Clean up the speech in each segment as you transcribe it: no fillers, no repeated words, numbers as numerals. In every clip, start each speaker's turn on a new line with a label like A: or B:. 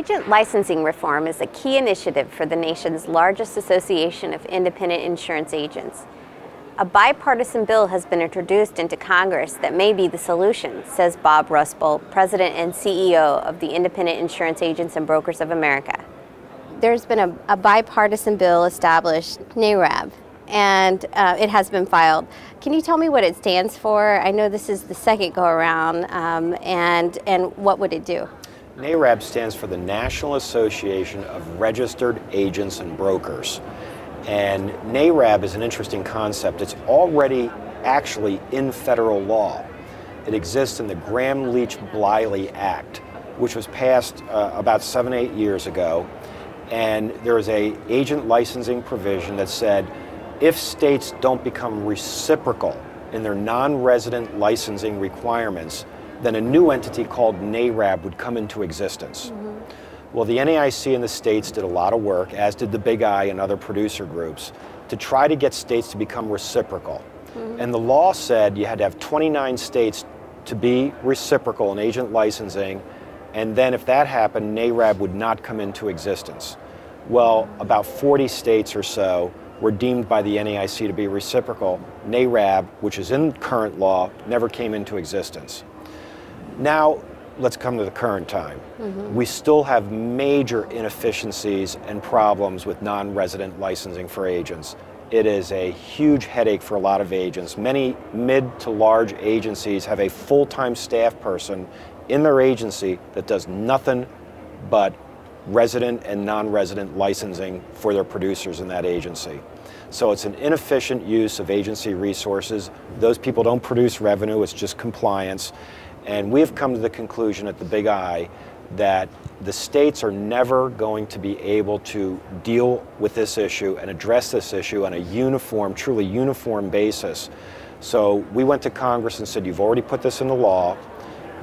A: Agent licensing reform is a key initiative for the nation's largest association of independent insurance agents. A bipartisan bill has been introduced into Congress that may be the solution, says Bob Rusbuldt, President and CEO of the Independent Insurance Agents and Brokers of America. There's been a bipartisan bill established, NARAB, and it has been filed. Can you tell me what it stands for? I know this is the second go-around, and what would it do?
B: NARAB stands for the National Association of Registered Agents and Brokers. And NARAB is an interesting concept. It's actually in federal law. It exists in the Gramm-Leach-Bliley Act, which was passed about 7-8 years ago. And there is an agent licensing provision that said if states don't become reciprocal in their non-resident licensing requirements, then a new entity called NARAB would come into existence. Mm-hmm. Well, the NAIC and the states did a lot of work, as did the Big I and other producer groups, to try to get states to become reciprocal. Mm-hmm. And the law said you had to have 29 states to be reciprocal in agent licensing, and then if that happened, NARAB would not come into existence. Well, about 40 states or so were deemed by the NAIC to be reciprocal. NARAB, which is in current law, never came into existence. Now, let's come to the current time. Mm-hmm. We still have major inefficiencies and problems with non-resident licensing for agents. It is a huge headache for a lot of agents. Many mid to large agencies have a full-time staff person in their agency that does nothing but resident and non-resident licensing for their producers in that agency. So it's an inefficient use of agency resources. Those people don't produce revenue, it's just compliance. And we have come to the conclusion at the Big I that the states are never going to be able to deal with this issue and address this issue on a uniform, truly uniform basis. So we went to Congress and said, you've already put this into law.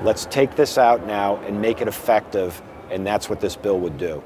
B: Let's take this out now and make it effective, and that's what this bill would do.